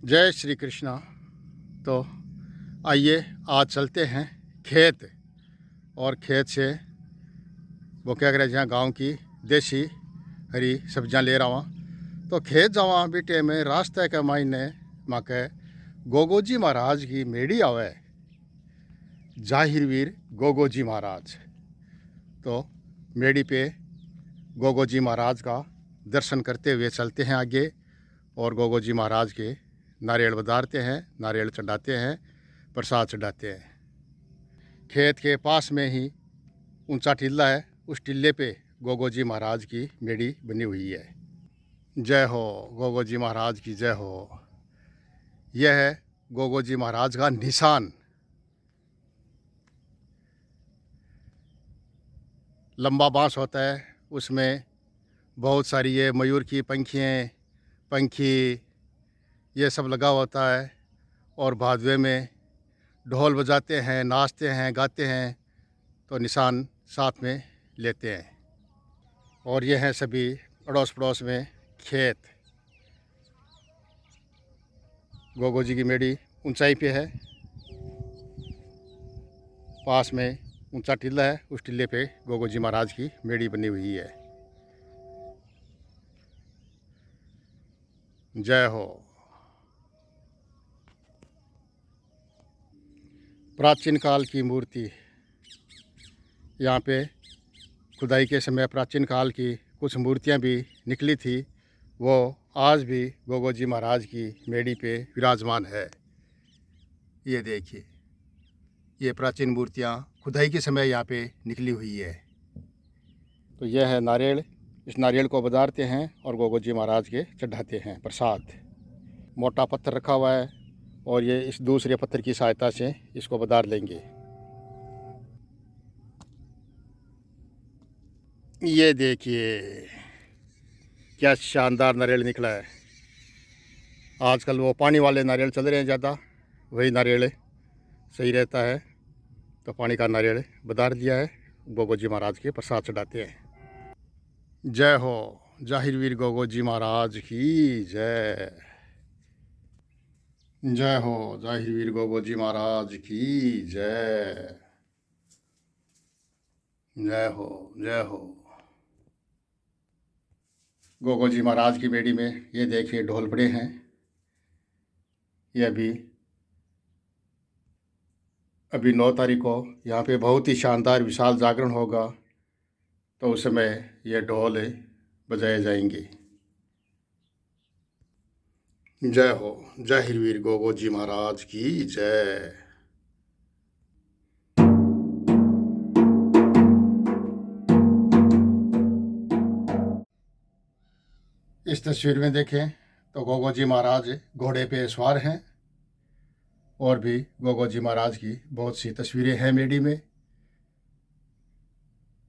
जय श्री कृष्णा। तो आइए आज चलते हैं खेत। और खेत से वो क्या करे जहाँ गांव की देसी हरी सब्जियां ले रहा हूँ। तो खेत जावा बेटे में रास्ते के मायने माँ के गोगोजी महाराज की मेड़ी आवे, जाहिरवीर गोगोजी महाराज। तो मेड़ी पे गोगोजी महाराज का दर्शन करते हुए चलते हैं आगे और गोगोजी महाराज के नारियल बधारते हैं, नारियल चढ़ाते हैं, प्रसाद चढ़ाते हैं। खेत के पास में ही ऊंचा टीला है, उस टीले पे गोगोजी महाराज की मेड़ी बनी हुई है। जय हो गोगोजी महाराज की जय हो। यह है गोगोजी महाराज का निशान। लंबा बांस होता है, उसमें बहुत सारी ये मयूर की पंखी ये सब लगा होता है। और भादवे में ढोल बजाते हैं, नाचते हैं, गाते हैं, तो निशान साथ में लेते हैं। और ये हैं सभी अड़ोस पड़ोस में खेत। गोगोजी की मेड़ी ऊंचाई पे है, पास में ऊंचा टीला है, उस टीले पे गोगोजी महाराज की मेड़ी बनी हुई है। जय हो। प्राचीन काल की मूर्ति यहाँ पे खुदाई के समय प्राचीन काल की कुछ मूर्तियाँ भी निकली थी, वो आज भी गोगोजी महाराज की मेड़ी पे विराजमान है। ये देखिए, ये प्राचीन मूर्तियाँ खुदाई के समय यहाँ पे निकली हुई है। तो यह है नारियल। इस नारियल को बधारते हैं और गोगोजी महाराज के चढ़ाते हैं प्रसाद। मोटा पत्थर रखा हुआ है और ये इस दूसरे पत्थर की सहायता से इसको बधार लेंगे। ये देखिए क्या शानदार नारियल निकला है। आजकल वो पानी वाले नारियल चल रहे हैं ज़्यादा, वही नारियल सही रहता है। तो पानी का नारियल बधार दिया है, गोगोजी महाराज के प्रसाद चढ़ाते हैं। जय हो जाहिरवीर गोगोजी महाराज की जय। जय हो जाहिरवीर गोगोजी महाराज की जय। जय हो जय हो। गोगोजी महाराज की बेड़ी में ये देखिए ढोल पड़े हैं। ये अभी 9 तारीख को यहाँ पे बहुत ही शानदार विशाल जागरण होगा, तो उस समय ये ढोल बजाए जाएंगे। जय हो जाहिरवीर गोगोजी महाराज की जय। इस तस्वीर में देखें तो गोगोजी महाराज घोड़े पे सवार हैं। और भी गोगोजी महाराज की बहुत सी तस्वीरें हैं मेडी में।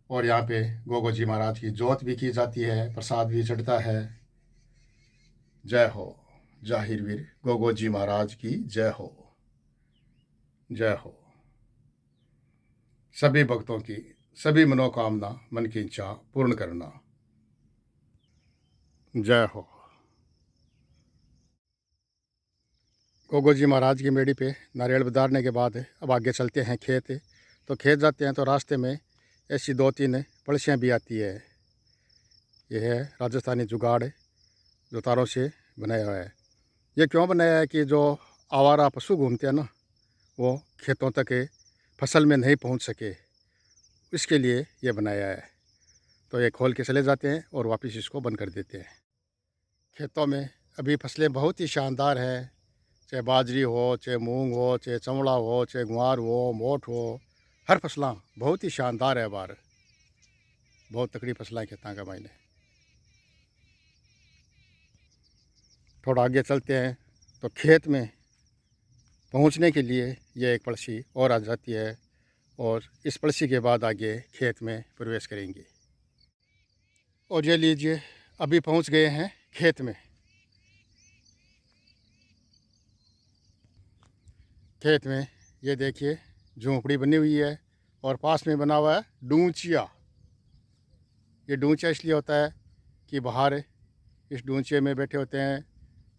और यहाँ पे गोगोजी महाराज की जोत भी की जाती है, प्रसाद भी चढ़ता है। जय हो जाहिरवीर गोगोजी महाराज की जय हो। जय हो। सभी भक्तों की सभी मनोकामना मन की इच्छा पूर्ण करना। जय हो। गोगोजी महाराज की मेड़ी पे नारियल बधारने के बाद अब आगे चलते हैं खेत। तो खेत जाते हैं तो रास्ते में ऐसी 2-3 पड़सियाँ भी आती है। यह है राजस्थानी जुगाड़ जो तारों से बनाया हुआ है। ये क्यों बनाया है कि जो आवारा पशु घूमते हैं ना, वो खेतों तक फसल में नहीं पहुंच सके, इसके लिए ये बनाया है। तो ये खोल के चले जाते हैं और वापस इसको बंद कर देते हैं। खेतों में अभी फसलें बहुत ही शानदार हैं, चाहे बाजरी हो, चाहे मूंग हो, चाहे चंवड़ा हो, चाहे ग्वार हो, मोठ हो, हर फसलां बहुत ही शानदार है। बार बहुत तकड़ी फसलें खेतों का मायने। थोड़ा आगे चलते हैं तो खेत में पहुंचने के लिए ये एक पड़सी और आ जाती है और इस पड़सी के बाद आगे खेत में प्रवेश करेंगे। और ये लीजिए अभी पहुंच गए हैं खेत में। खेत में ये देखिए झोंपड़ी बनी हुई है और पास में बना हुआ है डूंचिया। ये डूंचिया इसलिए होता है कि बाहर इस डूंचिए में बैठे होते हैं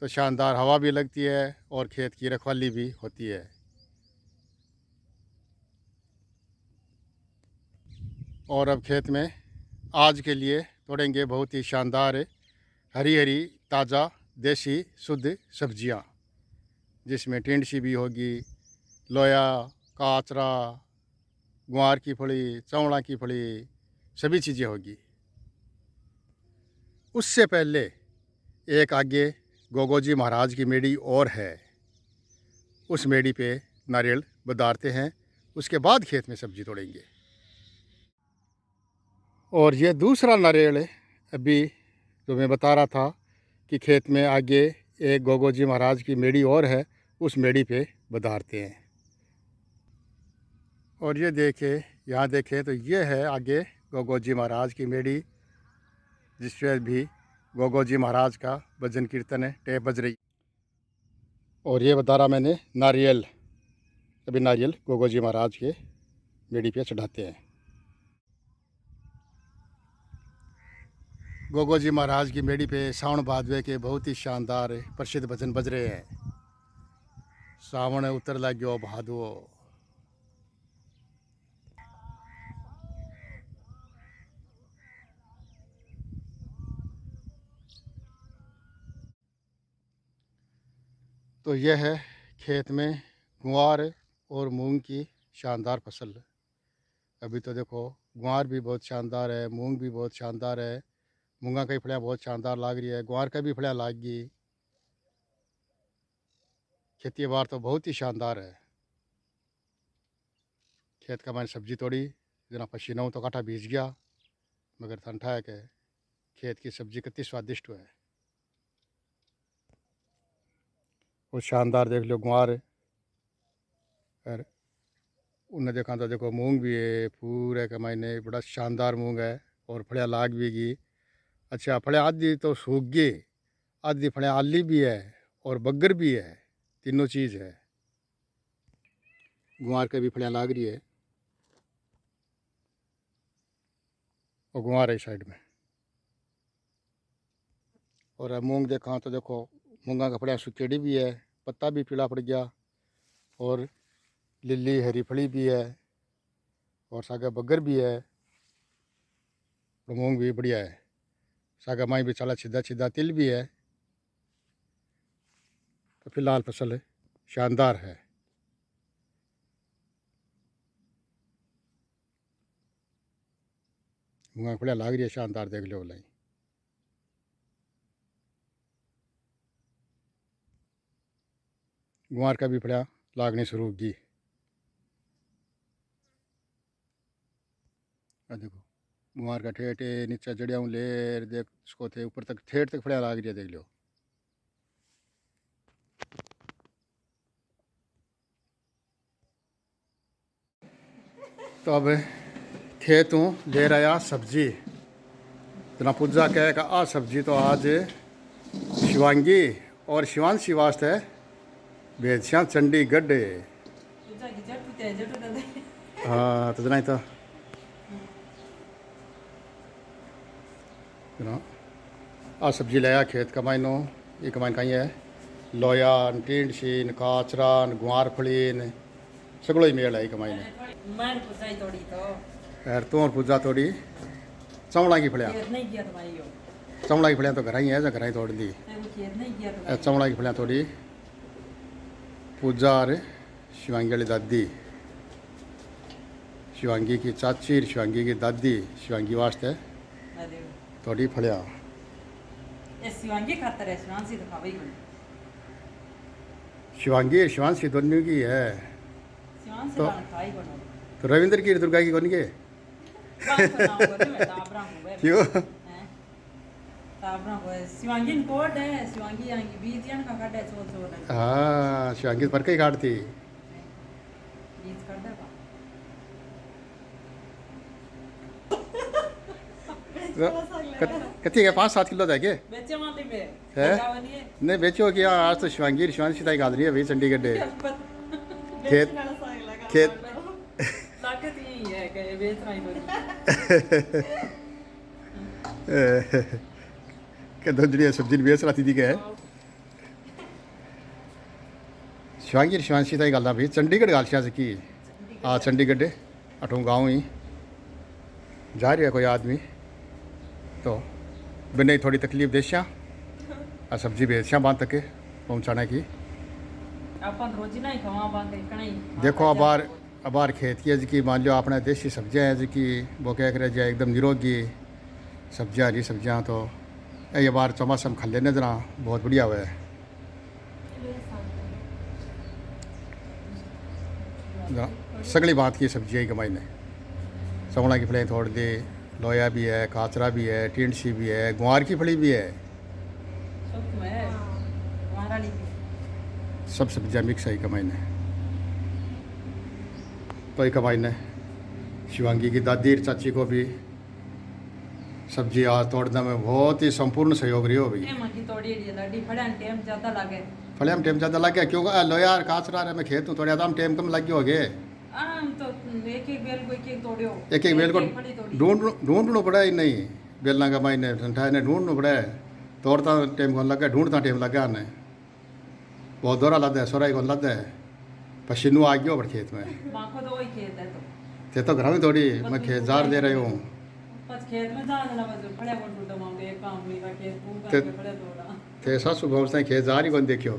तो शानदार हवा भी लगती है और खेत की रखवाली भी होती है। और अब खेत में आज के लिए तोड़ेंगे बहुत ही शानदार हरी हरी ताज़ा देसी शुद्ध सब्जियां, जिसमें टिंडसी भी होगी, लोया, काचरा, ग्वार की फली, चौड़ा की फली, सभी चीज़ें होगी। उससे पहले एक आगे गोगोजी महाराज की मेड़ी और है, उस मेड़ी पे नारियल बदारते हैं, उसके बाद खेत में सब्जी तोड़ेंगे। और ये दूसरा नारियल अभी जो मैं बता रहा था कि खेत में आगे एक गोगोजी महाराज की मेड़ी और है, उस मेड़ी पे बदारते हैं। और ये देखें, यहाँ देखें तो ये है आगे गोगोजी महाराज की मेड़ी, जिस पर भी गोगोजी महाराज का भजन कीर्तन है, टेप बज रही। और ये बता रहा मैंने नारियल, अभी नारियल गोगोजी महाराज के मेड़ी पे चढ़ाते हैं। गोगोजी महाराज की मेड़ी पे सावन भादवे के बहुत ही शानदार प्रसिद्ध भजन बज रहे हैं। सावन उतर लाग्यो भादवो। तो यह है खेत में ग्वार और मूंग की शानदार फसल। अभी तो देखो ग्वार भी बहुत शानदार है, मूंग भी बहुत शानदार है, मूंगा की फलियाँ बहुत शानदार लाग रही है, ग्वार का भी फलियाँ लाग गई। खेती बाड़ तो बहुत ही शानदार है। खेत का मैंने सब्जी तोड़ी, जना पसीना हूँ तो कांटा भीज गया, मगर ठंडा है कि खेत की सब्जी कितनी स्वादिष्ट है। और शानदार देख लो ग्वार, और उन्हें देखा तो देखो मूंग भी है, पूरे के मायने बड़ा शानदार मूंग है और फलियाँ लाग भी गई। अच्छा, फलियाँ आधी तो सूख गई, आधी फलियाँ आली भी है और बग्गर भी है, तीनों चीज़ है। ग्वार के भी फलियाँ लाग रही है और ग्वार है साइड में। और अब मूंग देखा तो देखो मूंगा का फलियाँ सुखेड़ी भी है, पत्ता भी पीला पड़ गया, और लिली हरी फली भी है, और सागा बग्गर भी है, और मूंग भी बढ़िया है। सागा माई भी चला सीधा सीधा, तिल भी है। तो फिलहाल फसल शानदार है। मूंगा फलियाँ लाग रही है शानदार, देख लो लाई। ग्वार का भी फलियाँ लागनी शुरू होगी। देखो गुआर का ठेठ नीचे जड़िया हूँ लेर देख उसको थे ऊपर तक ठेठ तक फड़िया लाग रही है, देख लो। तो अब खेत हूँ ले रहा सब्जी, जना पूजा कह का आ सब्जी तो आज शिवांगी और शिवांशी वास्ते भेदश्या चंडीगढ़। हाँ तो जना तो जना आ सब्जी लाया खेत का मायनो, ये कमाइन कहीं है लोयान, टिंडसीन, काचरान, ग्वार फलीन सगलो ही मेल है कमाई ने। यार तू और पूजा थोड़ी चौड़ा की फलियाँ, चौड़ा की फलियाँ तो घर ही है, घर ही तोड़ दी। चौड़ा की फलियाँ थोड़ी पूजा और शिवांगी वाली दादी, शिवांगी की चाची, शिवांगी की दादी, शिवांगी वास्ते थोड़ी फलियाँ। शिवांगी शिवांशी दोनों की है। तो रविंद्र की दुर्गा की कौन के क्यों? हाँ शिवांगी पर कई काटती कथी है 5-7 किलो था के है नहीं बेचो कि आज तो शिवांगी शिवांशी ताई गाल रही है भाई चंडीगढ़ खेत खेत के धुंधड़ी सब्जी बेच रहा थी के है। शिवांगी शिवांशी ताई गल्ला भी चंडीगढ़ गाल से की हाँ चंडीगढ़ अठों गाँव ही जा रही है कोई आदमी तो बिना थोड़ी तकलीफ देशा आ सब्जी बेचा बांध तक पहुँचाने की देखो अबार खेत की है जी मान लो अपने देसी सब्जियाँ हैं जी की वो क्या करे जाए एकदम निरोगी सब्जियाँ हरी सब्जियाँ तो ये बार चौमासा में खा लेने जरा बहुत बढ़िया हुआ है। सगली बात की सब्जियाँ ही कमाई ने सवड़ा की फलें थोड़ दी लोया भी है काचरा भी है टिंडसी भी है गुआर की फली भी है सब सब्जियाँ मिक्स है कमाई ने तो ही कमाई ने शिवांगी की दादी चाची को भी सब्जी आज तोड़ने में बहुत ही संपूर्ण सहयोग रही हो भाई फलिया में टाइम ज़्यादा लग गया क्योंकि लोया काचरा में खेत हूँ थोड़ा टाइम कम लग गया हो गए एक एक बेल को ढूंढना पड़ा ही नहीं बेलना का मायने ठंडा ने ढूंढना पड़ा है तोड़ता टाइम कौन लगा ढूंढता टाइम लगा ने बहुत दौरा लद है सोरा कौन लद है पसीनू आ गया पर खेत में थे तो घर में थोड़ी मैं खेत जार दे रही हूँ थे सासू गाँव से खेत जार ही कौन देखियो